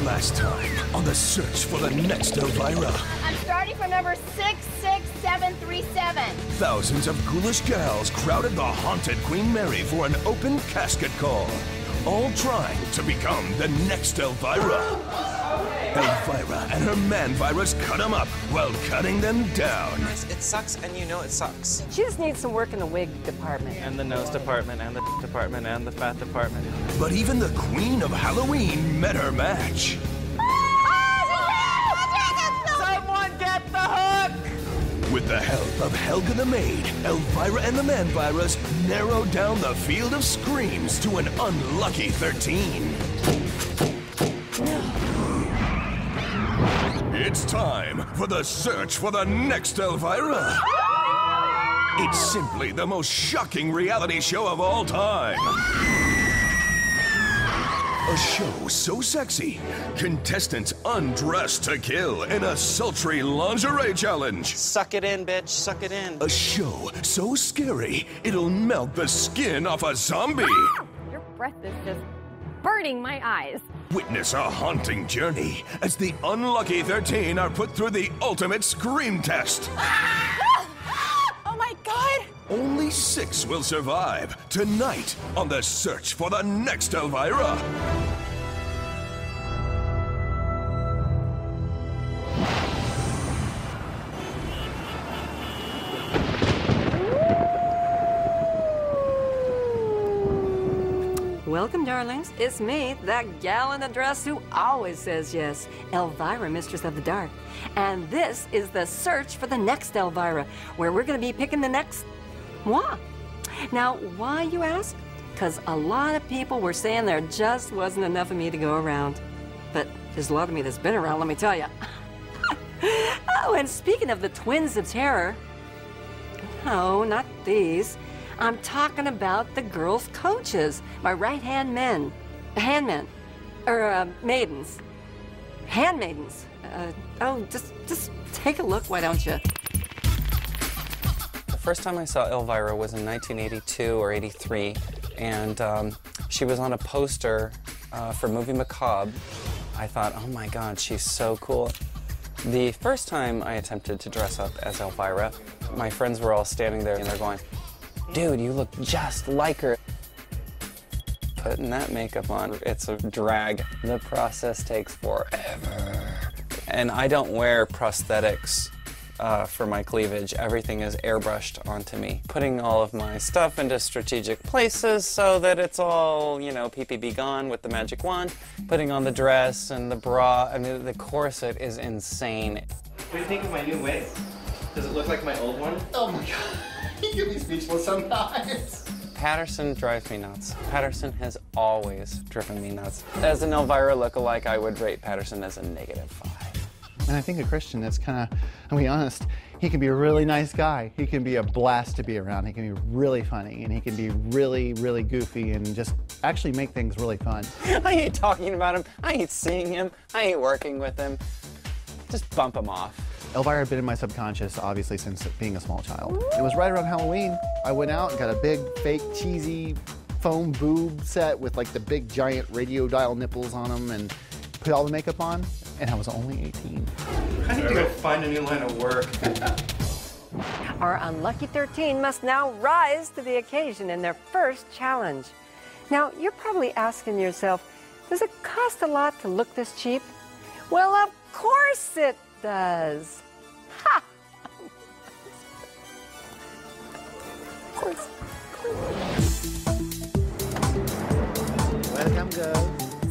last time on the search for the next Elvira. I'm starting for number 66737. Thousands of ghoulish gals crowded the haunted Queen Mary for an open casket call, all trying to become the next Elvira. Elvira and her man-virus cut them up while cutting them down. It sucks, and you know it sucks. She just needs some work in the wig department. And the nose department, and the department, and the fat department. But even the Queen of Halloween met her match. Someone get the hook! With the help of Helga the Maid, Elvira and the Man-Virus narrowed down the field of screams to an unlucky 13. It's time for the search for the next Elvira. It's simply the most shocking reality show of all time. A show so sexy, contestants undressed to kill in a sultry lingerie challenge. Suck it in, bitch, suck it in. A show so scary, it'll melt the skin off a zombie. Your breath is just burning my eyes. Witness a haunting journey as the unlucky 13 are put through the ultimate scream test. Oh my God! Only 6 will survive tonight on the search for the next Elvira. Welcome, darlings. It's me, that gal in the dress who always says yes, Elvira, Mistress of the Dark. And this is the search for the next Elvira, where we're going to be picking the next moi. Now, why, you ask? Because a lot of people were saying there just wasn't enough of me to go around. But there's a lot of me that's been around, let me tell you. Oh, and speaking of the twins of terror, no, not these. I'm talking about the girls' coaches, my right-hand men, maidens, handmaidens. Just take a look, why don't you? The first time I saw Elvira was in 1982 or 83, and she was on a poster for Movie Macabre. I thought, oh my God, she's so cool. The first time I attempted to dress up as Elvira, my friends were all standing there and they're going, dude, you look just like her. Putting that makeup on, it's a drag. The process takes forever. And I don't wear prosthetics for my cleavage. Everything is airbrushed onto me. Putting all of my stuff into strategic places so that it's all, you know, PPB gone with the magic wand. Putting on the dress and the bra. I mean, the corset is insane. What do you think of my new wig? Does it look like my old one? Oh my God. You get me speechless sometimes. Patterson drives me nuts. Patterson has always driven me nuts. As an Elvira lookalike, I would rate Patterson as a -5. And I think a Christian that's kind of, I'll be honest, he can be a really nice guy. He can be a blast to be around. He can be really funny, and he can be really, really goofy and just actually make things really fun. I hate talking about him. I hate seeing him. I hate working with him. Just bump him off. Elvira had been in my subconscious, obviously, since being a small child. It was right around Halloween. I went out and got a big, fake, cheesy foam boob set with like the big, giant radio dial nipples on them and put all the makeup on, and I was only 18. I need to go find a new line of work. Our unlucky 13 must now rise to the occasion in their first challenge. Now, you're probably asking yourself, does it cost a lot to look this cheap? Well, of course it does. Ha! Of course. Let him go.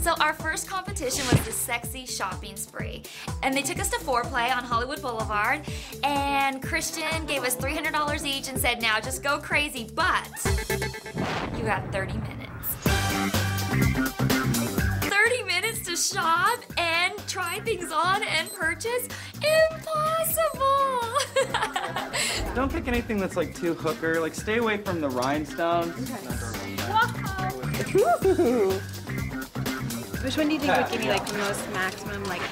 So our first competition was the sexy shopping spree. And they took us to Foreplay on Hollywood Boulevard. And Christian gave us $300 each and said, now just go crazy, but you got 30 minutes. 30 minutes to shop and try things on and purchase? Impossible! Don't pick anything that's like too hooker. Like stay away from the rhinestones. Ooh. Which one do you think would give me like the most maximum like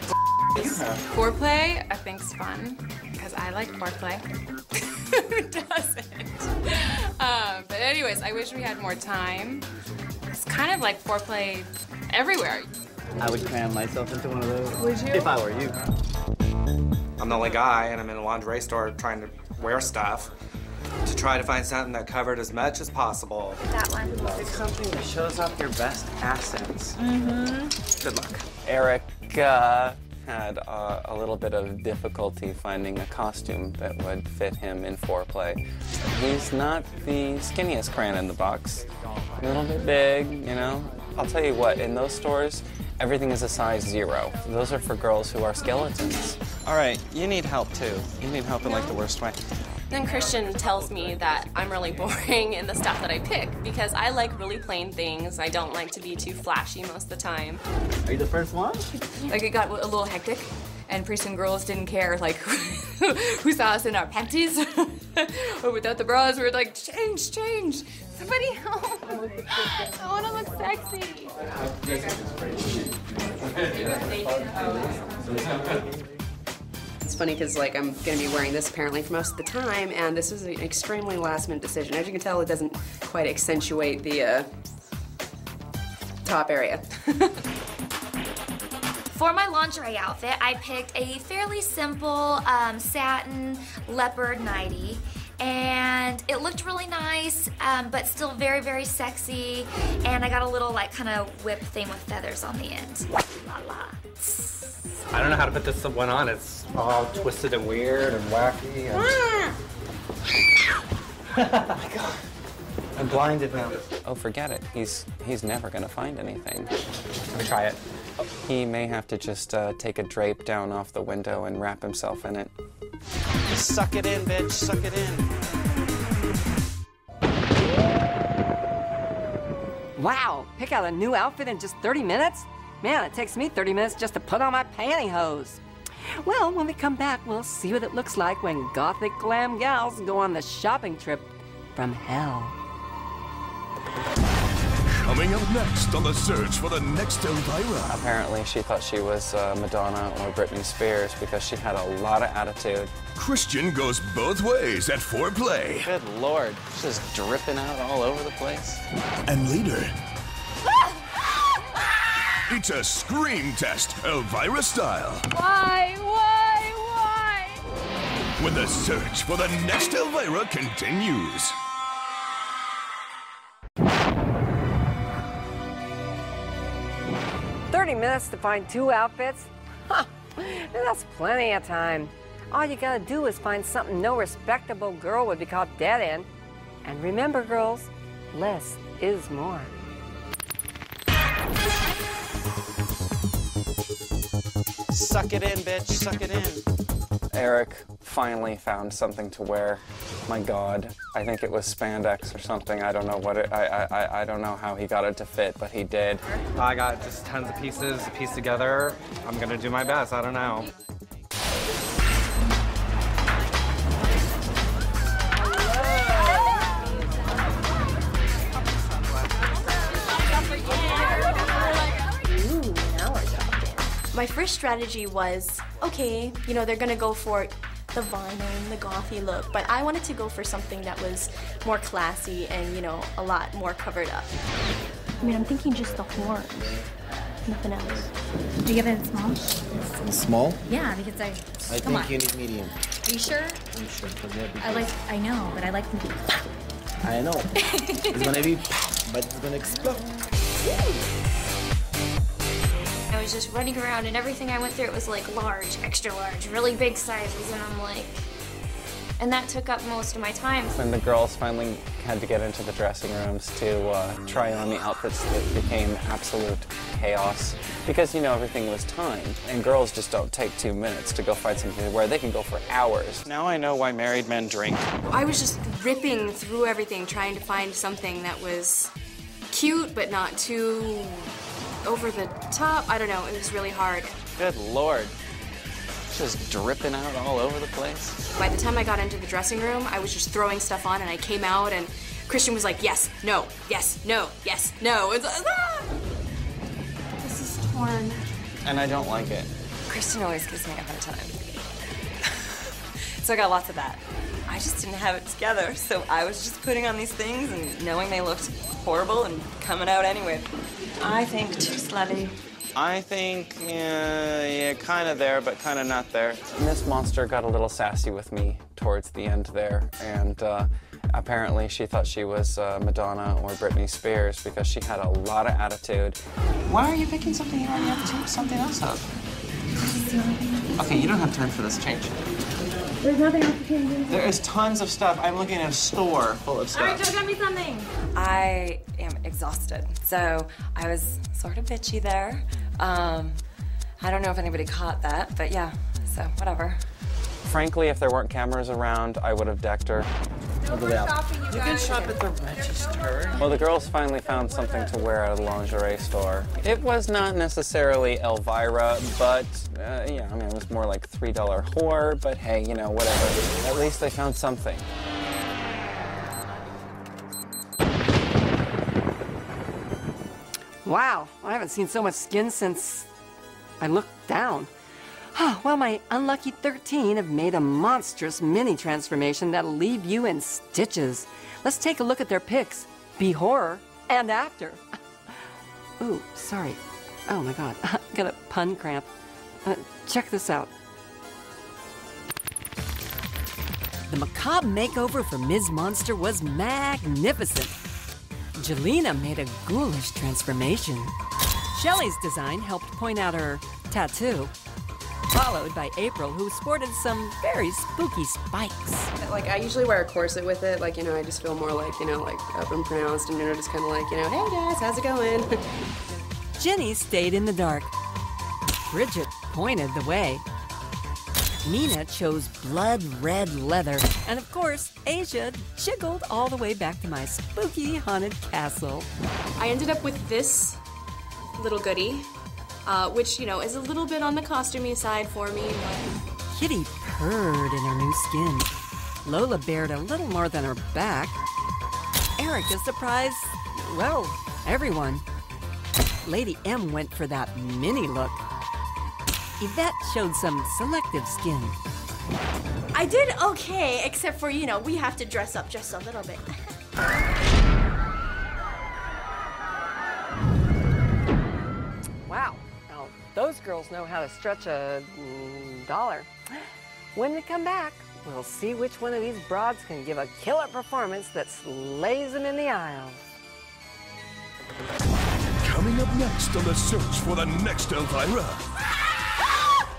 foreplay? I think's fun because I like foreplay. Who doesn't? But anyways, I wish we had more time. It's kind of like foreplay everywhere. I would cram myself into one of those. Would you? If I were you. I'm the only guy, and I'm in a lingerie store trying to wear stuff to try to find something that covered as much as possible. That one. Pick something that shows off your best assets. Good luck. Eric had a little bit of difficulty finding a costume that would fit him in foreplay. He's not the skinniest crayon in the box. A little bit big, you know. I'll tell you what, in those stores, everything is a size 0. Those are for girls who are skeletons. All right, you need help too. You need help in like the worst way. Then Christian tells me that I'm really boring in the stuff that I pick because I like really plain things. I don't like to be too flashy most of the time. Are you the first one? Like, it got a little hectic, and priests and girls didn't care, like, who saw us in our panties or without the bras. We were like, change, change. Somebody help. I want to look sexy. It's funny because, like, I'm going to be wearing this apparently for most of the time, and this is an extremely last-minute decision. As you can tell, it doesn't quite accentuate the top area. For my lingerie outfit, I picked a fairly simple satin leopard nightie. And it looked really nice, but still very, very sexy. And I got a little, like, kind of whip thing with feathers on the end. La la. I don't know how to put this one on. It's all twisted and weird and wacky. And... oh my God. I'm blinded now. Oh, forget it. He's never gonna find anything. Let me try it. He may have to just take a drape down off the window and wrap himself in it. Suck it in, bitch. Suck it in. Wow, pick out a new outfit in just 30 minutes? Man, it takes me 30 minutes just to put on my pantyhose. Well, when we come back, we'll see what it looks like when gothic glam gals go on the shopping trip from hell. Coming up next on the search for the next Elvira. Apparently, she thought she was Madonna or Britney Spears because she had a lot of attitude. Christian goes both ways at foreplay. Good Lord, she's just dripping out all over the place. And later, it's a scream test, Elvira style. Why? When the search for the next Elvira continues. $30 to find 2 outfits? Huh, that's plenty of time. All you gotta do is find something no respectable girl would be caught dead in. And remember, girls, less is more. Suck it in, bitch. Suck it in. Eric finally found something to wear. My God, I think it was spandex or something. I don't know what it. I don't know how he got it to fit, but he did. I got just tons of pieces to piece together. I'm gonna do my best. I don't know. My first strategy was, okay, you know, they're gonna go for the vinyl, the gothy look, but I wanted to go for something that was more classy and, you know, a lot more covered up. I mean, I'm thinking just the horns, nothing else. Do you have it in small? Small? Yeah, because I think you need medium. Are you sure? I'm sure. I know, but I like them to be. I know. It's gonna be, but it's gonna explode. I was just running around and everything I went through, it was like large, extra large, really big sizes, and I'm like, and that took up most of my time. When the girls finally had to get into the dressing rooms to try on the outfits, that became absolute chaos. Because, you know, everything was timed, and girls just don't take 2 minutes to go find something to wear. They can go for hours. Now I know why married men drink. I was just ripping through everything, trying to find something that was cute, but not too over the top. I don't know, it was really hard. Good Lord. Just dripping out all over the place. By the time I got into the dressing room, I was just throwing stuff on, and I came out, and Christian was like, yes, no, yes, no, yes, no. It's like, ah! This is torn. And I don't like it. Christian always gives me a hard time. So I got lots of that. I just didn't have it together, so I was just putting on these things and knowing they looked horrible and coming out anyway. I think too slutty. I think, yeah, kind of there, but kind of not there. Miss Monster got a little sassy with me towards the end there, and apparently she thought she was Madonna or Britney Spears because she had a lot of attitude. Why are you picking something you already have something else of? Okay, you don't have time for this. Change. There's nothing else to change. There is tons of stuff. I'm looking at a store full of stuff. All right, go get me something. I am exhausted, so I was sort of bitchy there. I don't know if anybody caught that, but yeah, so whatever. Frankly, if there weren't cameras around, I would have decked her. No more shopping, You can shop at the register. Well, the girls finally found something to wear at a lingerie store. It was not necessarily Elvira, but yeah, I mean, it was more like $3 whore, but hey, you know, whatever. At least they found something. Wow, I haven't seen so much skin since I looked down. Well, my unlucky 13 have made a monstrous mini transformation that'll leave you in stitches. Let's take a look at their pics, before and after. Ooh, sorry. Oh my God, got a pun cramp. Check this out. The macabre makeover for Ms. Monster was magnificent. Jelena made a ghoulish transformation. Shelley's design helped point out her tattoo, followed by April, who sported some very spooky spikes. Like, I usually wear a corset with it, like, you know, I just feel more like, you know, like up and pronounced, and, you know, just kind of like, you know, hey guys, how's it going? Jenny stayed in the dark. Bridget pointed the way. Nina chose blood red leather. And of course, Asia jiggled all the way back to my spooky haunted castle. I ended up with this little goodie, which, you know, is a little bit on the costumey side for me. Kitty purred in her new skin. Lola bared a little more than her back. Erica surprised, well, everyone. Lady M went for that mini look. Yvette showed some selective skin. I did okay, except for, you know, we have to dress up just a little bit. Wow, now those girls know how to stretch a dollar. When we come back, we'll see which one of these broads can give a killer performance that slays them in the aisles. Coming up next on the search for the next Elvira.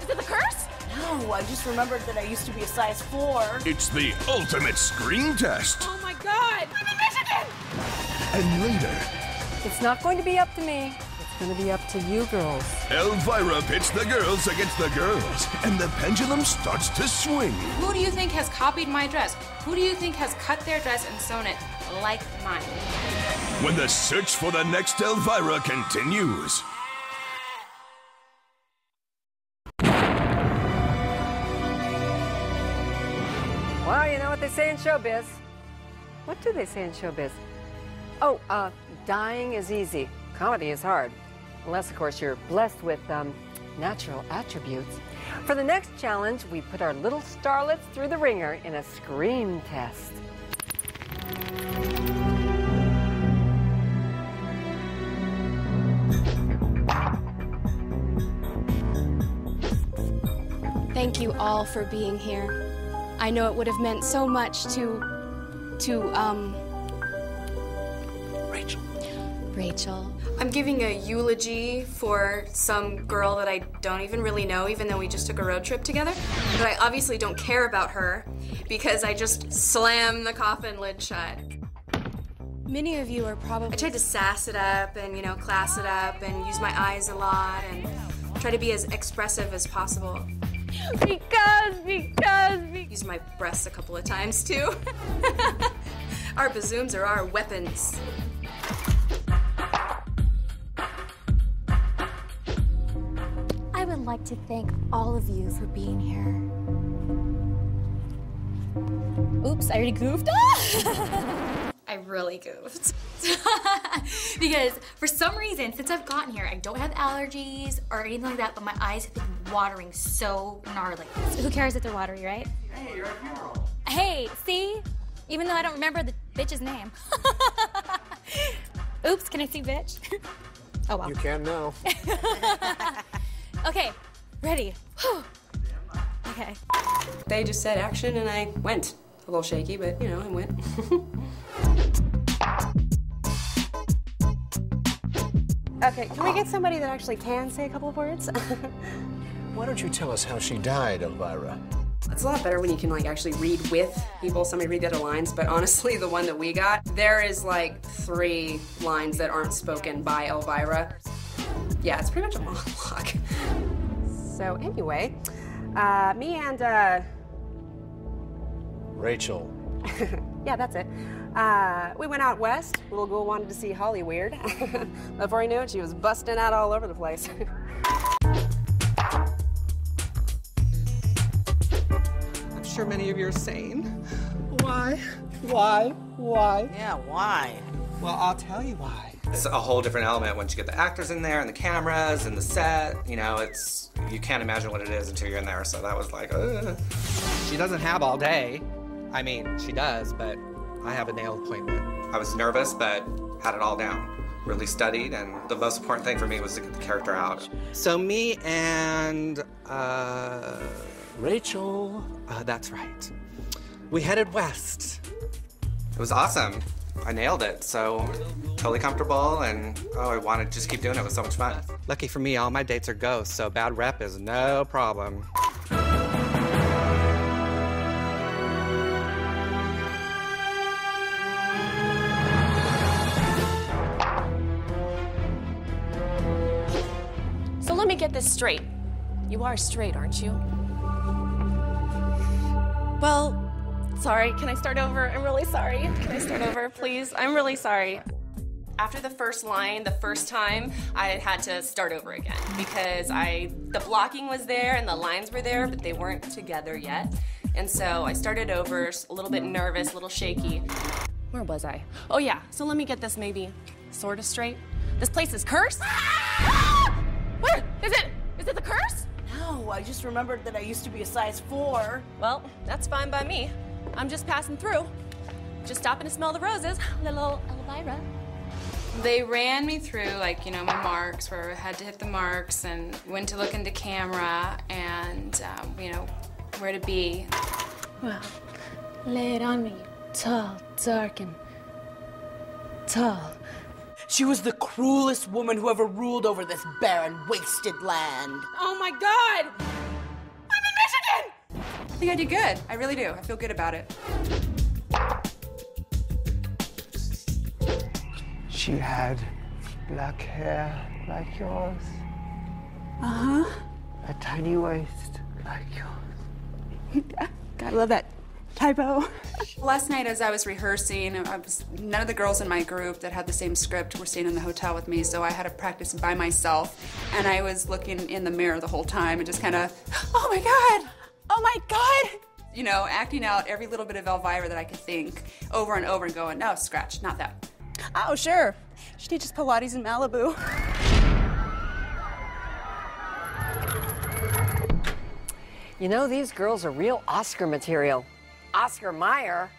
Is it the curse? No, I just remembered that I used to be a size 4. It's the ultimate screen test. Oh my God! I'm in Michigan! And later, It's not going to be up to me. It's going to be up to you girls. Elvira pits the girls against the girls, and the pendulum starts to swing. Who do you think has copied my dress? Who do you think has cut their dress and sewn it like mine? When the search for the next Elvira continues. Well, you know what they say in showbiz. What do they say in showbiz? Oh, dying is easy. Comedy is hard. Unless, of course, you're blessed with natural attributes. For the next challenge, we put our little starlets through the ringer in a scream test. Thank you all for being here. I know it would have meant so much to Rachel. I'm giving a eulogy for some girl that I don't even really know, even though we just took a road trip together. But I obviously don't care about her because I just slammed the coffin lid shut. Many of you are probably... I tried to sass it up and, you know, class it up and use my eyes a lot and try to be as expressive as possible. Because. Use my breasts a couple of times, too. Our bazooms are our weapons. I would like to thank all of you for being here. Oops, I already goofed. I really goofed. Because for some reason, since I've gotten here, I don't have allergies or anything like that, but my eyes have been watering so gnarly. Who cares if they're watery, right? Hey, you're at funeral. Hey, see? Even though I don't remember the bitch's name. Oops, can I see bitch? Oh, well. You can now. Okay, ready. Okay. They just said action and I went. A little shaky, but you know, I went. Okay, can we get somebody that actually can say a couple of words? Why don't you tell us how she died, Elvira? It's a lot better when you can like actually read with people, somebody read the other lines, but honestly the one that we got, there is like 3 lines that aren't spoken by Elvira. Yeah, it's pretty much a monologue. So anyway, me and Rachel. yeah, that's it. We went out west. Little girl wanted to see Hollyweird. Before I knew it, she was busting out all over the place. I'm sure many of you are saying, Why? Yeah, why? Well, I'll tell you why. It's a whole different element once you get the actors in there and the cameras and the set. You know, you can't imagine what it is until you're in there. So that was like, ugh. She doesn't have all day. I mean, she does, but I have a nail appointment. I was nervous, but had it all down. Really studied, and the most important thing for me was to get the character out. So me and, Rachel. That's right. We headed west. It was awesome. I nailed it, so totally comfortable, and I wanted to just keep doing it. It was so much fun. Lucky for me, all my dates are ghosts, so bad rep is no problem. So let me get this straight. You are straight, aren't you? Well, sorry, can I start over? I'm really sorry. Can I start over, please? I'm really sorry. After the first line, the first time, I had to start over again because the blocking was there and the lines were there, but they weren't together yet. And so I started over, a little bit nervous, a little shaky. Where was I? Oh yeah, so let me get this maybe sort of straight. This place is cursed? Where? Is it the curse? No, I just remembered that I used to be a size 4. Well, that's fine by me. I'm just passing through. Just stopping to smell the roses. Little Elvira. They ran me through, like, you know, my marks, where I had to hit the marks, and when to look into camera, and, you know, where to be. Well, lay it on me. Tall, dark, and tall. She was the cruelest woman who ever ruled over this barren, wasted land. Oh my God! I'm in Michigan! I think I did good. I really do. I feel good about it. She had black hair like yours. Uh-huh. A tiny waist like yours. Gotta love that typo. Last night as I was rehearsing, none of the girls in my group that had the same script were staying in the hotel with me, so I had to practice by myself. And I was looking in the mirror the whole time and just kind of, oh my God! Oh my God! You know, acting out every little bit of Elvira that I could think over and over and going, no, scratch, not that. Oh, sure. She teaches Pilates in Malibu. You know, these girls are real Oscar material. Oscar Mayer.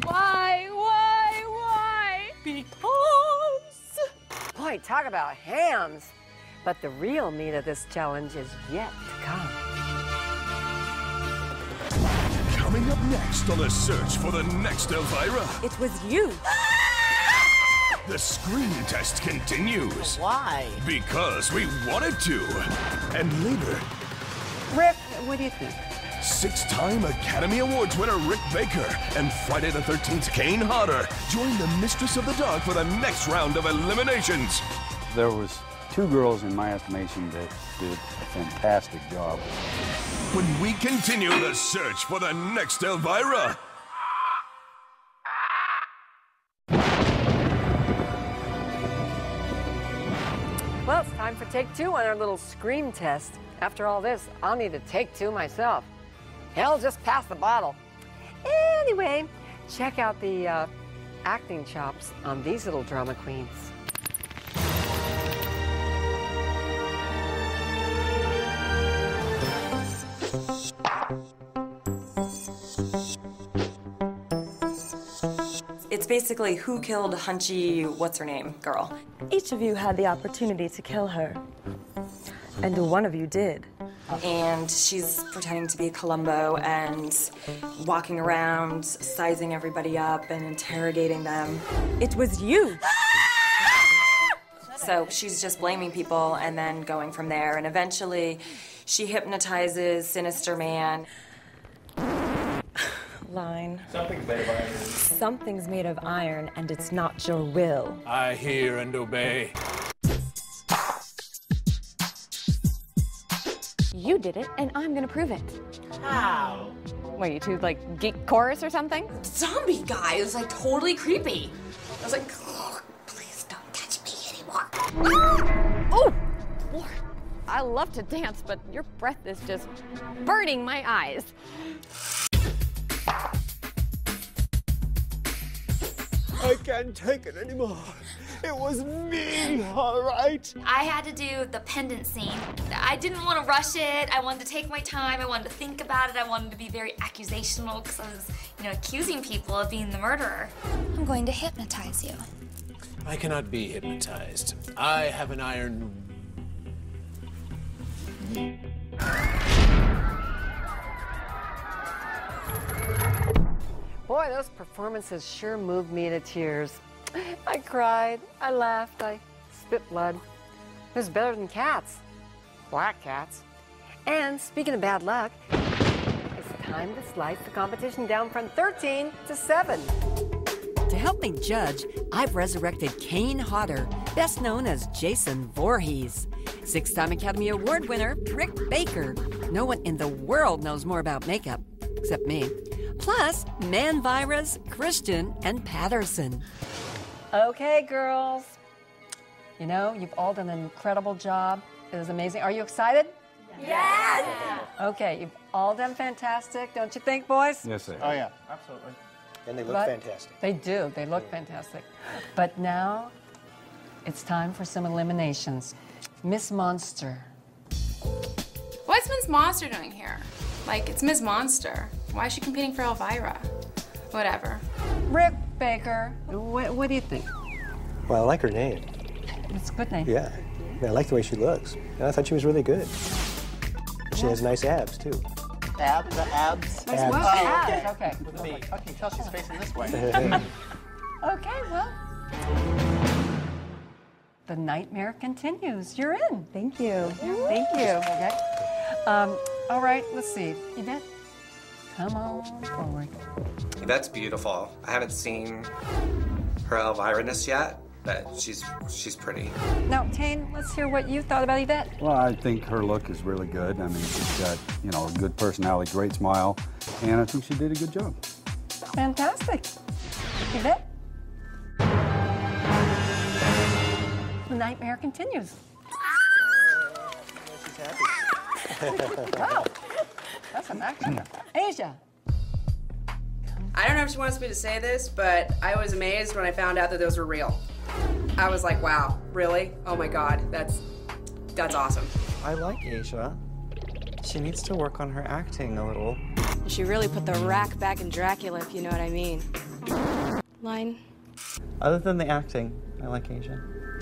Why? Because. Boy, talk about hams. But the real meat of this challenge is yet to come. Coming up next on the search for the next Elvira. It was you. The screen test continues. Why? Because we wanted to. And later, Rick, what do you think? 6-time Academy Awards winner Rick Baker and Friday the 13th Kane Hodder join the Mistress of the Dark for the next round of eliminations. There was 2 girls in my estimation that did a fantastic job. When we continue the search for the next Elvira. Well, it's time for take 2 on our little scream test. After all this, I'll need to take 2 myself. Hell, just pass the bottle. Anyway, check out the acting chops on these little drama queens. It's basically who killed Hunchy, what's her name, girl. Each of you had the opportunity to kill her. And one of you did. And she's pretending to be Columbo and walking around, sizing everybody up and interrogating them. It was you! So she's just blaming people and then going from there. And eventually, she hypnotizes Sinister Man. Line. Something's made of iron. Something's made of iron, and it's not your will. I hear and obey. You did it, and I'm gonna prove it. How? What, you two, like, geek chorus or something? Zombie guy is like totally creepy. I was like, oh, please don't touch me anymore. Ah! Oh! Lord, I love to dance, but your breath is just burning my eyes. I can't take it anymore. It was me, all right? I had to do the pendant scene. I didn't want to rush it. I wanted to take my time. I wanted to think about it. I wanted to be very accusational because I was, accusing people of being the murderer. I'm going to hypnotize you. I cannot be hypnotized. I have an iron... Boy, those performances sure moved me to tears. I cried, I laughed, I spit blood. It was better than cats. Black cats. And speaking of bad luck, it's time to slice the competition down from 13 to 7. To help me judge, I've resurrected Kane Hodder, best known as Jason Voorhees. 6-time Academy Award winner Rick Baker. No one in the world knows more about makeup, except me. Plus, Manvira's Christian and Patterson. Okay, girls. You've all done an incredible job. It was amazing. Are you excited? Yes! Okay, you've all done fantastic, don't you think, boys? Yes, sir. Oh, yeah, absolutely. And they look But fantastic. They do. They look fantastic. But now, it's time for some eliminations. Miss Monster. What's Miss Monster doing here? Like, it's Miss Monster. Why is she competing for Elvira? Whatever. Rick Baker, what do you think? Well, I like her name. It's a good name. Yeah. I like the way she looks. And I thought she was really good. She has nice abs, too. Abs? Abs. Abs, okay. I can tell she's facing this way. Okay, well. The nightmare continues. You're in. Thank you. Thank you. Okay. All right, let's see. Yvette, come on forward. That's beautiful. I haven't seen her Elvira-ness yet, but she's pretty. Now, Tane, let's hear what you thought about Yvette. Well, I think her look is really good. I mean, she's got, a good personality, great smile, and I think she did a good job. Fantastic. Yvette? The nightmare continues. She's happy. Wow. That's an action. Asia. I don't know if she wants me to say this, but I was amazed when I found out that those were real. I was like, wow, really? Oh my God, that's awesome. I like Asia. She needs to work on her acting a little. She really put the rack back in Dracula, if you know what I mean. Line. Other than the acting, I like Asia.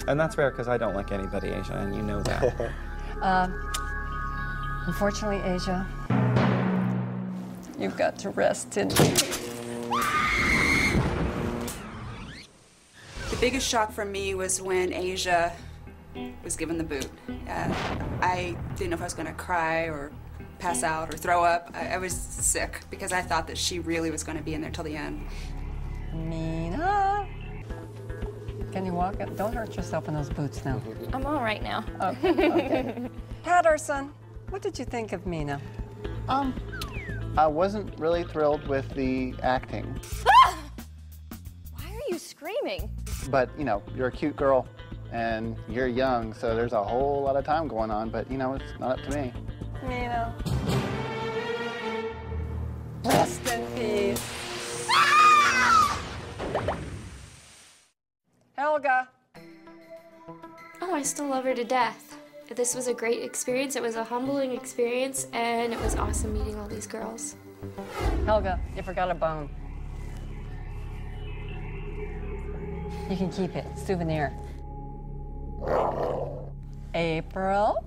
And that's rare because I don't like anybody Asia, and you know that. Unfortunately, Asia, you've got to rest in. The biggest shock for me was when Asia was given the boot. I didn't know if I was going to cry or pass out or throw up. I was sick because I thought that she really was going to be in there till the end. Mina, can you walk? Don't hurt yourself in those boots now. I'm all right now. Okay. Patterson, what did you think of Mina? I wasn't really thrilled with the acting. Why are you screaming? But, you're a cute girl, and you're young, so there's a whole lot of time going on, but, it's not up to me. Mina. Rest in peace. Helga. Oh, I still love her to death. This was a great experience. It was a humbling experience, and it was awesome meeting all these girls. Helga, you forgot a bone. You can keep it. Souvenir. April?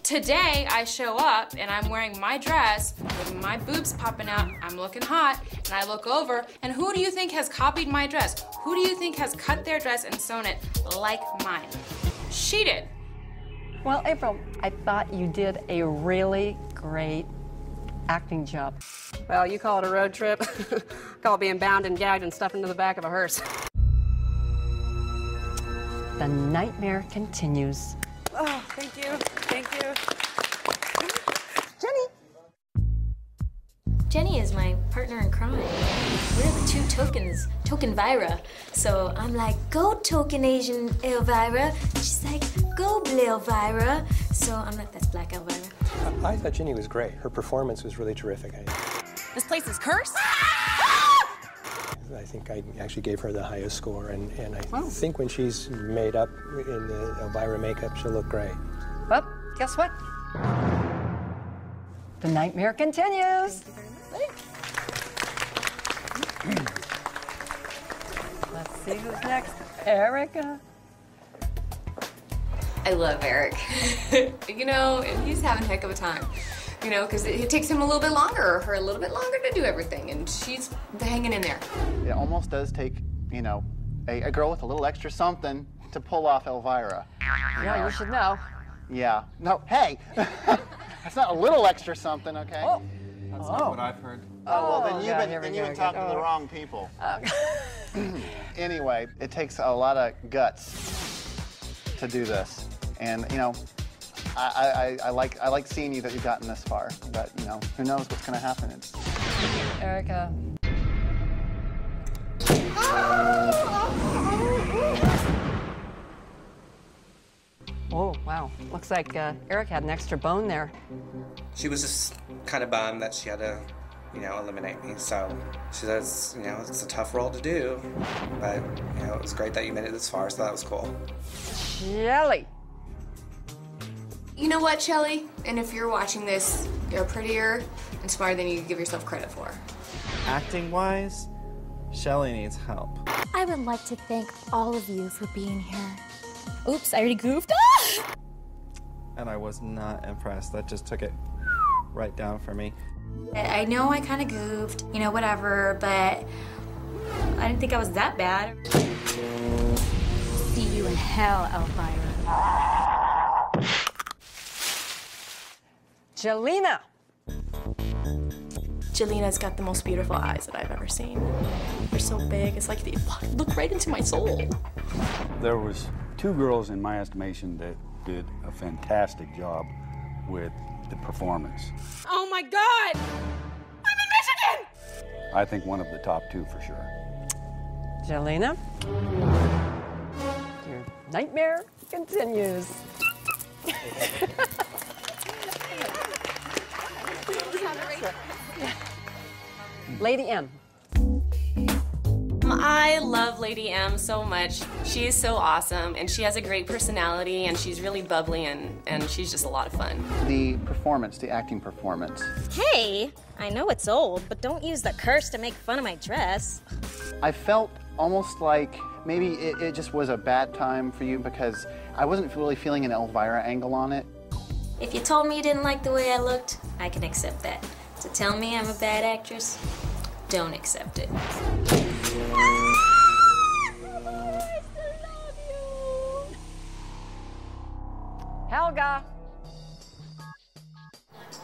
Today, I show up and I'm wearing my dress with my boobs popping out. I'm looking hot, and I look over, and who do you think has copied my dress? Who do you think has cut their dress and sewn it like mine? She did. Well, April, I thought you did a really great acting job. Well, you call it a road trip. Call it being bound and gagged and stuffed into the back of a hearse. The nightmare continues. Oh, thank you. Thank you. Jenny is my partner in crime. We're the two tokens, Token Vira. So I'm like, go token Asian Elvira. She's like, go Elvira. So I'm like, that's Black Elvira. I thought Jenny was great. Her performance was really terrific. This place is cursed? I think I actually gave her the highest score, and I think when she's made up in the Elvira makeup, she'll look great. Well, guess what? The nightmare continues. Let's see who's next. Erica. I love Eric. You know, and he's having a heck of a time. You know, because it takes him a little bit longer, or her a little bit longer to do everything, and she's hanging in there. It almost does take, you know, a girl with a little extra something to pull off Elvira. Yeah, you should know. Yeah. No, hey! That's not a little extra something, okay? Oh. That's not what I've heard. Oh, well, then you've been talking to the Oh. wrong people. Anyway, it takes a lot of guts to do this. And, you know, I like seeing you that you've gotten this far. But, you know, who knows what's going to happen. It's... Erica. Oh, wow. Looks like Eric had an extra bone there. She was just kind of bummed that she had to, you know, eliminate me. So she says, you know, it's a tough role to do, but, you know, it was great that you made it this far, so that was cool. Shelly. You know what, Shelly? And if you're watching this, you're prettier and smarter than you give yourself credit for. Acting-wise, Shelly needs help. I would like to thank all of you for being here. Oops, I already goofed. And I was not impressed. That just took it right down for me. I know I kind of goofed, you know, whatever, but I didn't think I was that bad. See you in hell, Elvira. Jelena. Jelena's got the most beautiful eyes that I've ever seen. They're so big, it's like they look right into my soul. There was two girls in my estimation that did a fantastic job with the performance. Oh my God! I'm in Michigan! I think one of the top two for sure. Jelena. Your nightmare continues. Lady M. I love Lady M so much. She is so awesome, and she has a great personality, and she's really bubbly, and she's just a lot of fun. The performance, the acting performance. Hey, I know it's old, but don't use the curse to make fun of my dress. I felt almost like maybe it just was a bad time for you because I wasn't really feeling an Elvira angle on it. If you told me you didn't like the way I looked, I can accept that. To tell me I'm a bad actress, don't accept it. Helga.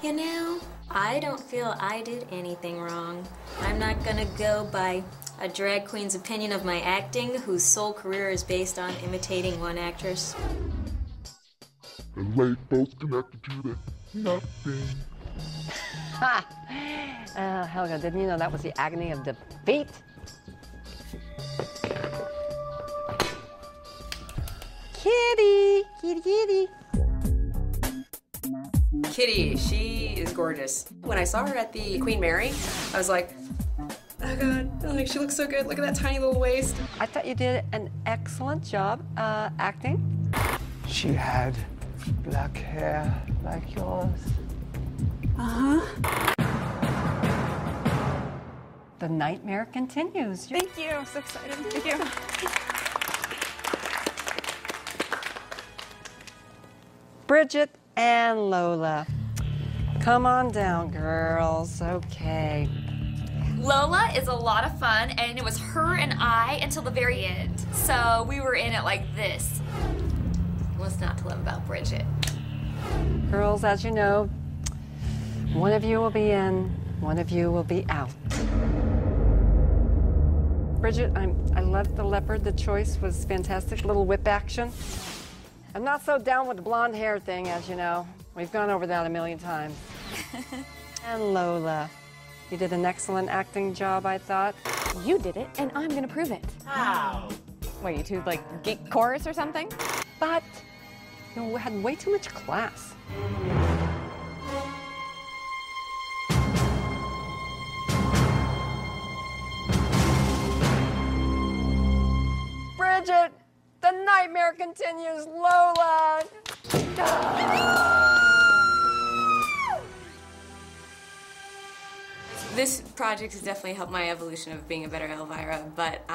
You know, I don't feel I did anything wrong. I'm not gonna go by a drag queen's opinion of my acting, whose sole career is based on imitating one actress. And they both connected to the nothing. Ha! Helga, didn't you know that was the agony of defeat? Kitty! Kitty, kitty. Kitty, she is gorgeous. When I saw her at the Queen Mary, I was like, oh God, like she looks so good. Look at that tiny little waist. I thought you did an excellent job acting. She had black hair like yours. Uh-huh. the nightmare continues. Thank you. I'm so excited. Thank you. Bridget and Lola. Come on down, girls. Okay. Lola is a lot of fun, and it was her and I until the very end. So we were in it like this. What's not to love about Bridget? Girls, as you know, one of you will be in, one of you will be out. Bridget, I loved the leopard. The choice was fantastic. Little whip action. I'm not so down with the blonde hair thing, as you know. We've gone over that a million times. And Lola, you did an excellent acting job, I thought. You did it, and I'm gonna prove it. How? What, you two, like, geek chorus or something? But, you know, we had way too much class. Bridget, the nightmare continues. Lola. This project has definitely helped my evolution of being a better Elvira, but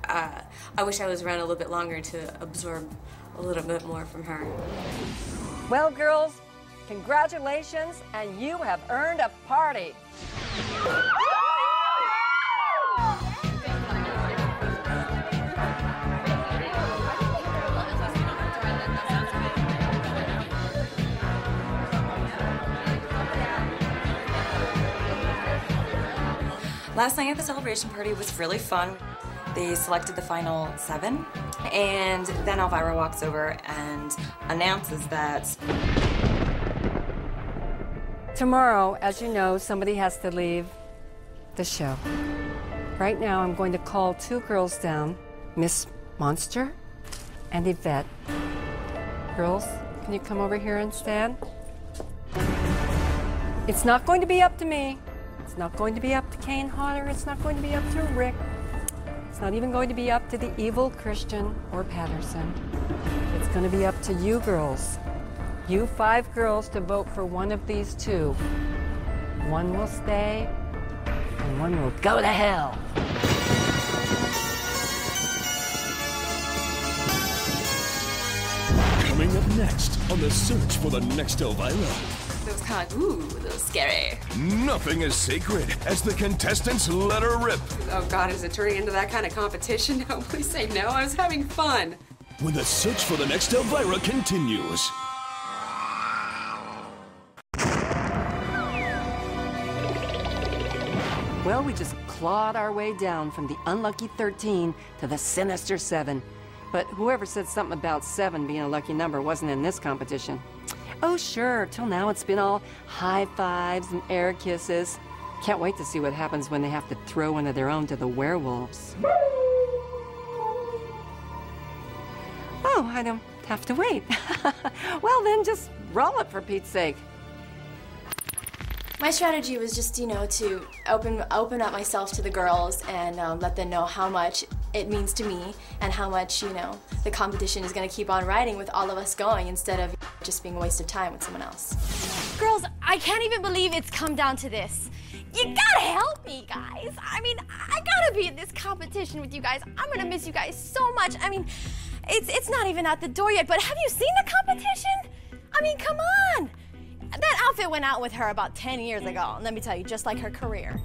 I wish I was around a little bit longer to absorb a little bit more from her. Well, girls, congratulations, and you have earned a party. Last night at the celebration party was really fun. They selected the final 7, and then Elvira walks over and announces that Tomorrow, as you know, somebody has to leave the show. Right now, I'm going to call 2 girls down, Miss Monster and Yvette. Girls, can you come over here and stand? It's not going to be up to me. It's not going to be up to Kane Hodder. It's not going to be up to Rick. It's not even going to be up to the evil Christian or Patterson. It's going to be up to you girls. You 5 girls to vote for one of these 2. One will stay, and one will go to hell. Coming up next on the search for the next Elvira. It was kind of like, ooh, a little scary. Nothing is sacred as the contestants let her rip. Oh God, is it turning into that kind of competition? No, please say no. I was having fun. When the search for the next Elvira continues. Well, we just clawed our way down from the unlucky 13 to the sinister 7. But whoever said something about 7 being a lucky number wasn't in this competition. Oh, sure, till now it's been all high fives and air kisses. Can't wait to see what happens when they have to throw one of their own to the werewolves. Oh, I don't have to wait. Well, then just roll it for Pete's sake. My strategy was just, you know, to open up myself to the girls and let them know how much it means to me and how much, you know, the competition is going to keep on riding with all of us going instead of just being a waste of time with someone else. Girls, I can't even believe it's come down to this. You gotta help me, guys. I mean, I gotta be in this competition with you guys. I'm gonna miss you guys so much. I mean, it's not even at the door yet, but have you seen the competition? I mean, come on. That outfit went out with her about 10 years ago, and let me tell you, just like her career.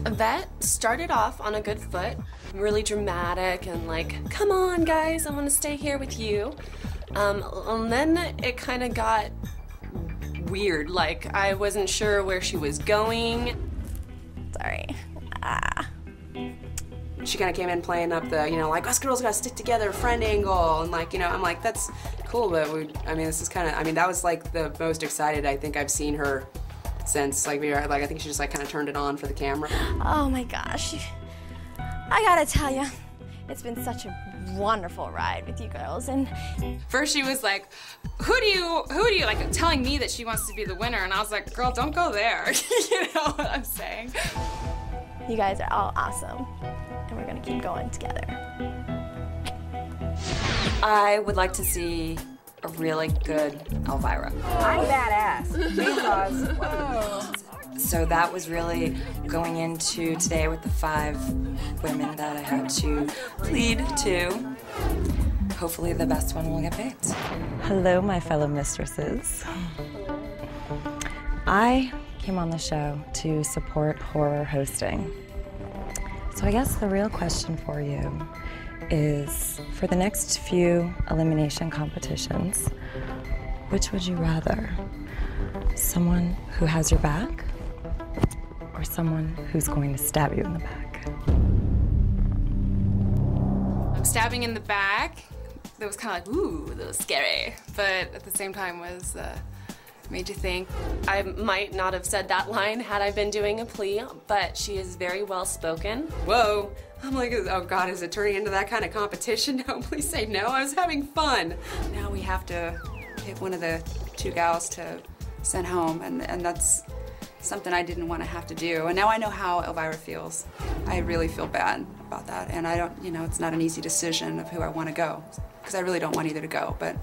Yvette started off on a good foot, really dramatic and like, come on guys, I want to stay here with you. And then it kind of got weird, like I wasn't sure where she was going. Sorry. She kind of came in playing up the, you know, like us girls gotta stick together, friend angle, and like, you know, I'm like, that's cool, but I mean, this is kind of, I mean, that was like the most excited I think I've seen her since, like, I think she just like kind of turned it on for the camera. Oh my gosh. I gotta tell you, it's been such a wonderful ride with you girls, and first she was like, who do you like, telling me that she wants to be the winner, and I was like, girl, don't go there. You know what I'm saying? you guys are all awesome, and we're gonna keep going together. I would like to see a really good Elvira. I'm badass because, whoa. So that was really going into today with the 5 women that I had to plead to. Hopefully the best one will get picked. Hello, my fellow mistresses. I came on the show to support horror hosting. So I guess the real question for you is, for the next few elimination competitions, which would you rather? Someone who has your back, or someone who's going to stab you in the back? Stabbing in the back, that was kind of like, ooh, that was scary. But at the same time was, made you think. I might not have said that line had I been doing a plea, but she is very well spoken. Whoa. I'm like, oh God, is it turning into that kind of competition? No, please say no. I was having fun. Now we have to pick one of the 2 gals to send home, and that's something I didn't want to have to do. And now I know how Elvira feels. I really feel bad about that, and I don't, it's not an easy decision of who I want to go, because I really don't want either to go, but.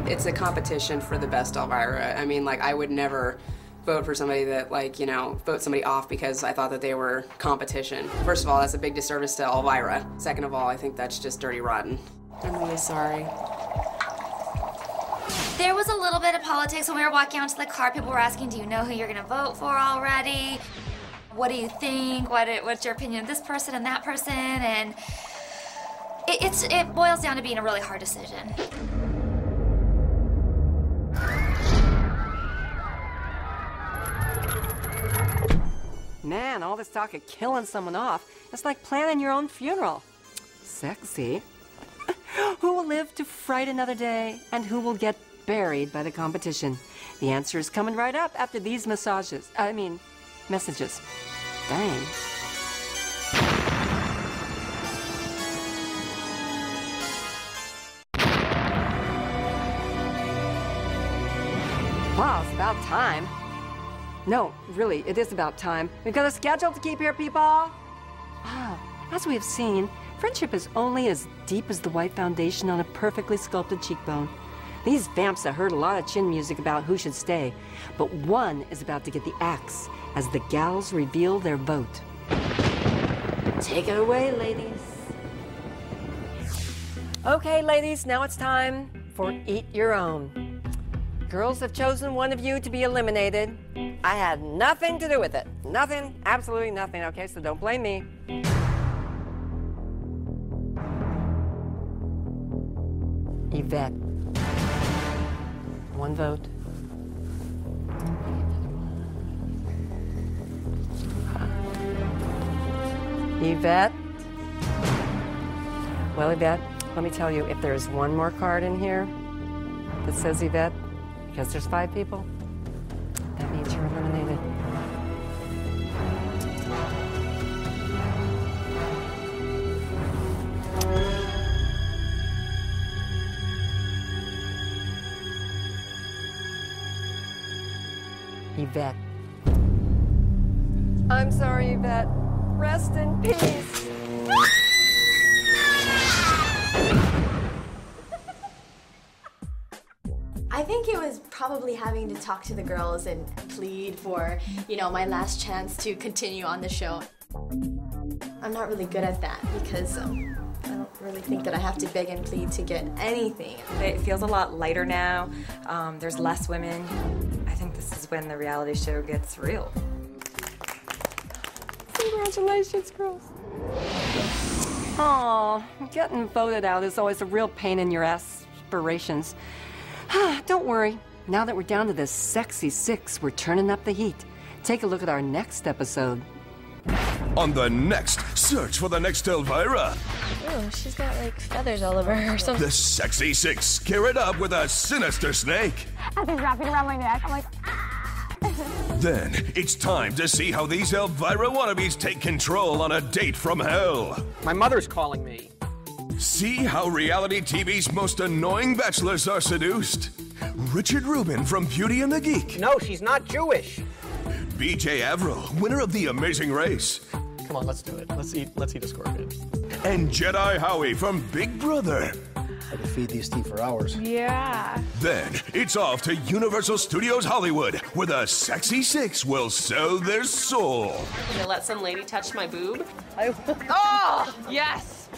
It's a competition for the best Elvira. I mean, like, I would never vote for somebody that, like, vote somebody off because I thought that they were competition. First of all, that's a big disservice to Elvira. Second of all, I think that's just dirty rotten. I'm really sorry. There was a little bit of politics when we were walking onto the car. People were asking, do you know who you're gonna vote for already? What do you think? What's your opinion of this person and that person? And it boils down to being a really hard decision. Man, all this talk of killing someone off, it's like planning your own funeral. Sexy. Who will live to fright another day, and who will get buried by the competition? The answer is coming right up after these messages. Dang. Wow, it's about time. No, really, it is about time. We've got a schedule to keep here, people. As we have seen, friendship is only as deep as the white foundation on a perfectly sculpted cheekbone. These vamps have heard a lot of chin music about who should stay, but one is about to get the axe as the gals reveal their vote. Take it away, ladies. Okay, ladies, now it's time for Eat Your Own. Girls have chosen one of you to be eliminated. I had nothing to do with it. Nothing, absolutely nothing, okay? So don't blame me. Yvette. One vote. Yvette. Well, Yvette, let me tell you, if there's one more card in here that says Yvette, because there's 5 people, that means you're eliminated. Yvette. I'm sorry, Yvette. Rest in peace. I think it was probably having to talk to the girls and plead for, my last chance to continue on the show. I'm not really good at that because I don't really think that I have to beg and plead to get anything. It feels a lot lighter now. There's less women. I think this is when the reality show gets real. Congratulations, girls. Oh, getting voted out is always a real pain in your aspirations. Don't worry. Now that we're down to the sexy 6, we're turning up the heat. Take a look at our next episode. On the next Search for the Next Elvira. Oh, she's got like feathers all over her or something. The sexy 6 scare it up with a sinister snake. As he's wrapping around my neck, I'm like, Then it's time to see how these Elvira wannabes take control on a date from hell. My mother's calling me. See how reality TV's most annoying bachelors are seduced. Richard Rubin from Beauty and the Geek. No, she's not Jewish. BJ Averill, winner of The Amazing Race. Come on, let's do it. Let's eat a scorpion. And Jedi Howie from Big Brother. I could feed these teeth for hours. Yeah. Then it's off to Universal Studios Hollywood, where the Sexy Six will sell their soul. You let some lady touch my boob? Oh, yes.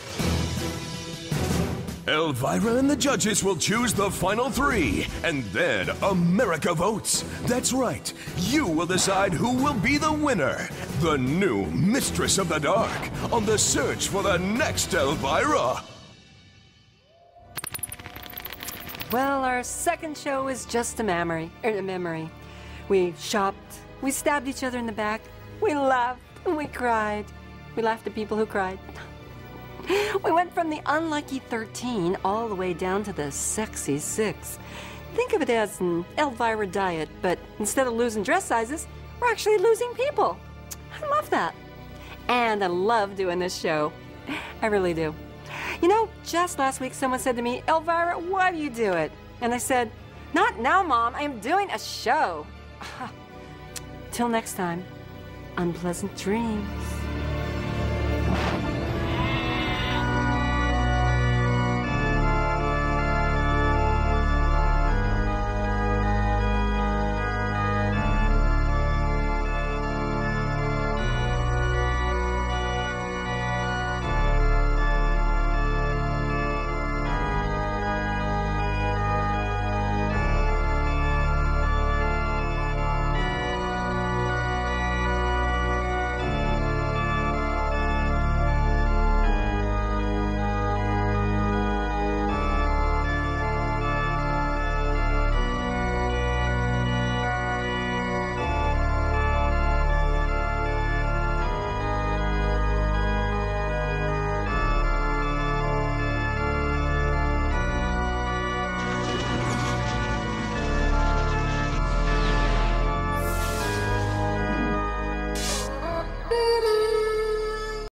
Elvira and the judges will choose the final 3, and then America votes. That's right, you will decide who will be the winner. The new Mistress of the Dark, on the search for the next Elvira. Well, our second show is just a memory. We shopped, we stabbed each other in the back, we laughed, and we cried. We laughed at people who cried. We went from the unlucky 13 all the way down to the sexy 6. Think of it as an Elvira diet, but instead of losing dress sizes, we're actually losing people. I love that. And I love doing this show. I really do. You know, just last week someone said to me, Elvira, why do you do it? And I said, not now, Mom. I am doing a show. Till next time, unpleasant dreams.